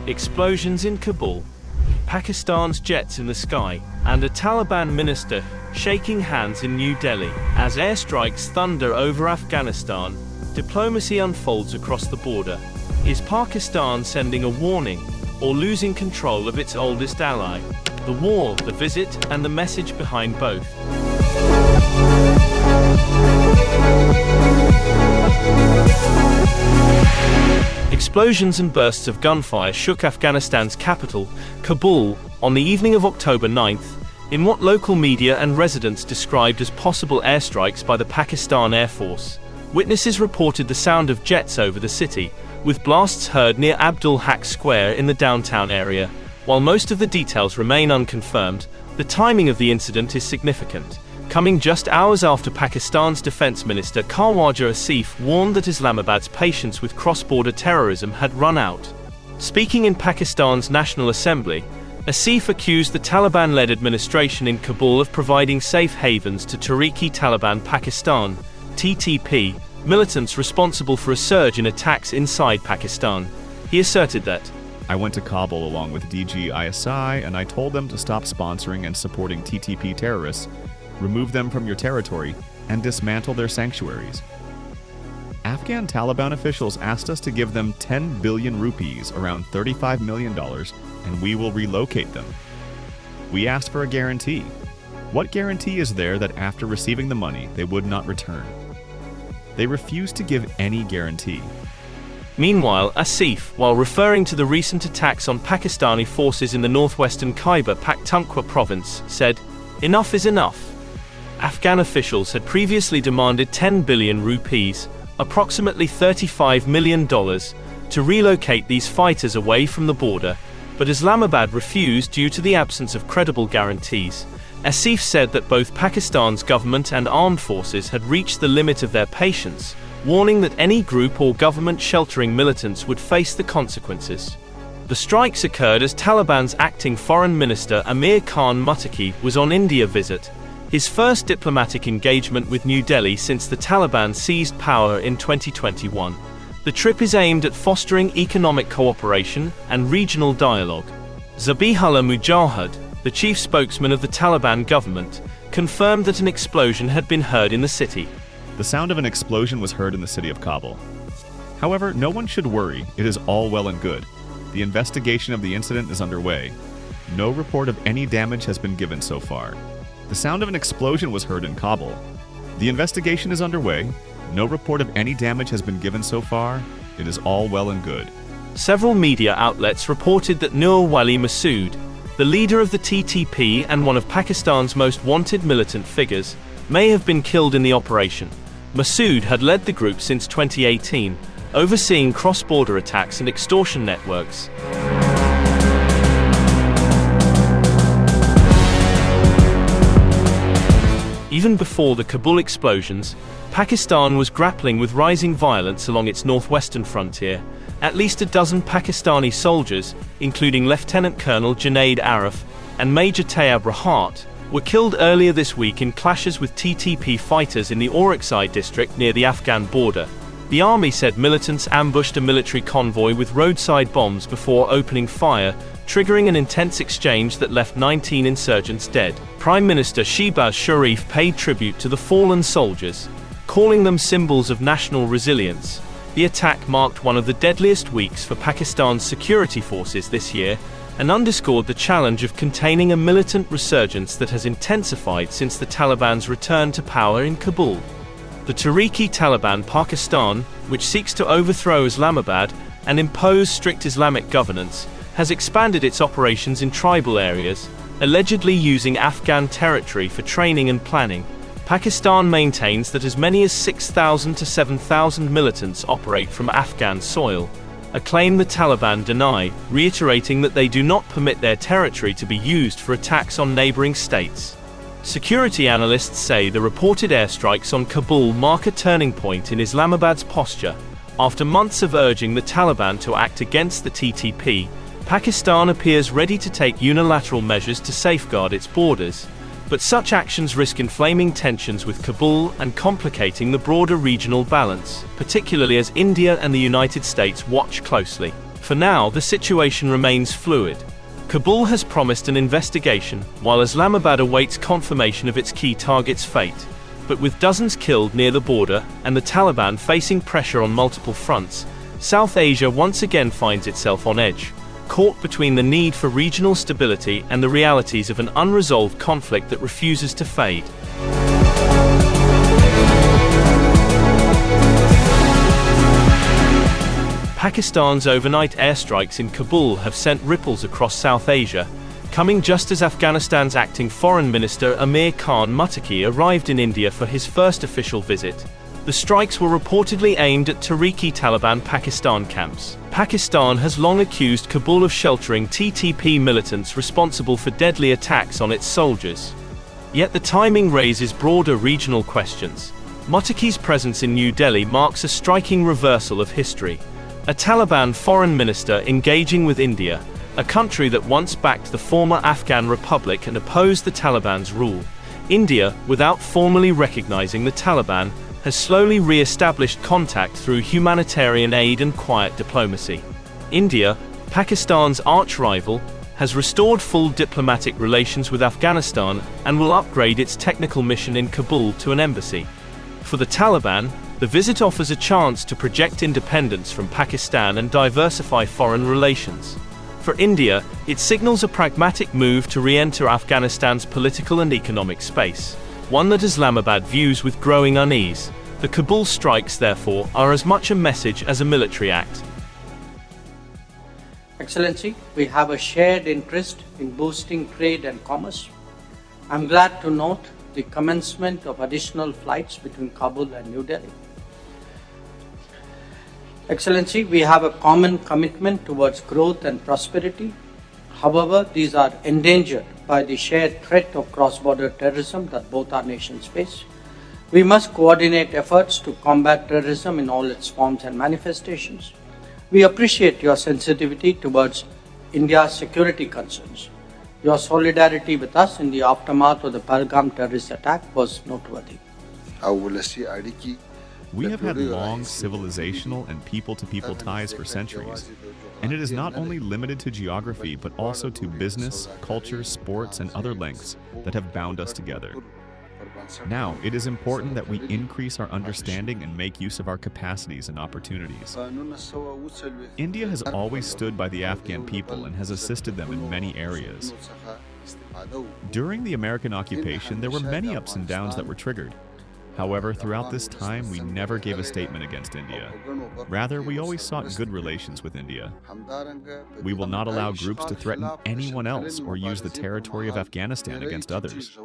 explosions in Kabul, Pakistan's jets in the sky, and a Taliban minister shaking hands in New Delhi. As airstrikes thunder over Afghanistan, diplomacy unfolds across the border. Is Pakistan sending a warning, or losing control of its oldest ally? The war, the visit, and the message behind both. Explosions and bursts of gunfire shook Afghanistan's capital, Kabul, on the evening of October 9th, in what local media and residents described as possible airstrikes by the Pakistan Air Force. Witnesses reported the sound of jets over the city, with blasts heard near Abdul Haq Square in the downtown area. While most of the details remain unconfirmed, the timing of the incident is significant, coming just hours after Pakistan's Defense Minister Khawaja Asif warned that Islamabad's patience with cross-border terrorism had run out. Speaking in Pakistan's National Assembly, Asif accused the Taliban-led administration in Kabul of providing safe havens to Tehreek-e-Taliban Pakistan, TTP, militants responsible for a surge in attacks inside Pakistan. He asserted that, "I went to Kabul along with DG ISI and I told them to stop sponsoring and supporting TTP terrorists, remove them from your territory, and dismantle their sanctuaries. Afghan Taliban officials asked us to give them 10 billion rupees, around $35 million, and we will relocate them. We asked for a guarantee. What guarantee is there that after receiving the money, they would not return? They refused to give any guarantee." Meanwhile, Asif, while referring to the recent attacks on Pakistani forces in the northwestern Khyber Pakhtunkhwa province, said, "Enough is enough." Afghan officials had previously demanded 10 billion rupees, approximately $35 million, to relocate these fighters away from the border, but Islamabad refused due to the absence of credible guarantees. Asif said that both Pakistan's government and armed forces had reached the limit of their patience, warning that any group or government sheltering militants would face the consequences. The strikes occurred as Taliban's acting foreign minister Amir Muttaqi was on India visit, his first diplomatic engagement with New Delhi since the Taliban seized power in 2021. The trip is aimed at fostering economic cooperation and regional dialogue. Zabihullah Mujahid, the chief spokesman of the Taliban government, confirmed that an explosion had been heard in the city. The sound of an explosion was heard in the city of Kabul. However, no one should worry, it is all well and good. The investigation of the incident is underway. No report of any damage has been given so far. The sound of an explosion was heard in Kabul. The investigation is underway. No report of any damage has been given so far. It is all well and good. Several media outlets reported that Noor Wali Mehsud, the leader of the TTP and one of Pakistan's most wanted militant figures, may have been killed in the operation. Mehsud had led the group since 2018, overseeing cross-border attacks and extortion networks. Even before the Kabul explosions, Pakistan was grappling with rising violence along its northwestern frontier. At least a dozen Pakistani soldiers, including Lieutenant Colonel Junaid Arif and Major Tayyab Rahat, were killed earlier this week in clashes with TTP fighters in the Orakzai district near the Afghan border. The army said militants ambushed a military convoy with roadside bombs before opening fire, triggering an intense exchange that left 19 insurgents dead. Prime Minister Shehbaz Sharif paid tribute to the fallen soldiers, calling them symbols of national resilience. The attack marked one of the deadliest weeks for Pakistan's security forces this year and underscored the challenge of containing a militant resurgence that has intensified since the Taliban's return to power in Kabul. The Tehreek-e-Taliban Pakistan, which seeks to overthrow Islamabad and impose strict Islamic governance, has expanded its operations in tribal areas, allegedly using Afghan territory for training and planning. Pakistan maintains that as many as 6,000 to 7,000 militants operate from Afghan soil, a claim the Taliban deny, reiterating that they do not permit their territory to be used for attacks on neighboring states. Security analysts say the reported airstrikes on Kabul mark a turning point in Islamabad's posture. After months of urging the Taliban to act against the TTP, Pakistan appears ready to take unilateral measures to safeguard its borders, but such actions risk inflaming tensions with Kabul and complicating the broader regional balance, particularly as India and the United States watch closely. For now, the situation remains fluid. Kabul has promised an investigation, while Islamabad awaits confirmation of its key target's fate. But with dozens killed near the border and the Taliban facing pressure on multiple fronts, South Asia once again finds itself on edge, caught between the need for regional stability and the realities of an unresolved conflict that refuses to fade. Pakistan's overnight airstrikes in Kabul have sent ripples across South Asia, coming just as Afghanistan's acting Foreign Minister Amir Muttaqi arrived in India for his first official visit. The strikes were reportedly aimed at Tehreek-e-Taliban Pakistan camps. Pakistan has long accused Kabul of sheltering TTP militants responsible for deadly attacks on its soldiers. Yet the timing raises broader regional questions. Muttaqi's presence in New Delhi marks a striking reversal of history. A Taliban foreign minister engaging with India, a country that once backed the former Afghan republic and opposed the Taliban's rule. India, without formally recognizing the Taliban, has slowly re-established contact through humanitarian aid and quiet diplomacy. India, Pakistan's arch-rival, has restored full diplomatic relations with Afghanistan and will upgrade its technical mission in Kabul to an embassy. For the Taliban, the visit offers a chance to project independence from Pakistan and diversify foreign relations. For India, it signals a pragmatic move to re-enter Afghanistan's political and economic space, one that Islamabad views with growing unease. The Kabul strikes, therefore, are as much a message as a military act. Excellency, we have a shared interest in boosting trade and commerce. I'm glad to note the commencement of additional flights between Kabul and New Delhi. Excellency, we have a common commitment towards growth and prosperity. However, these are endangered by the shared threat of cross-border terrorism that both our nations face. We must coordinate efforts to combat terrorism in all its forms and manifestations. We appreciate your sensitivity towards India's security concerns. Your solidarity with us in the aftermath of the Pahalgam terrorist attack was noteworthy. We have had long civilizational and people-to-people ties for centuries, and it is not only limited to geography but also to business, culture, sports, and other links that have bound us together. Now, it is important that we increase our understanding and make use of our capacities and opportunities. India has always stood by the Afghan people and has assisted them in many areas. During the American occupation, there were many ups and downs that were triggered. However, throughout this time, we never gave a statement against India. Rather, we always sought good relations with India. We will not allow groups to threaten anyone else or use the territory of Afghanistan against others.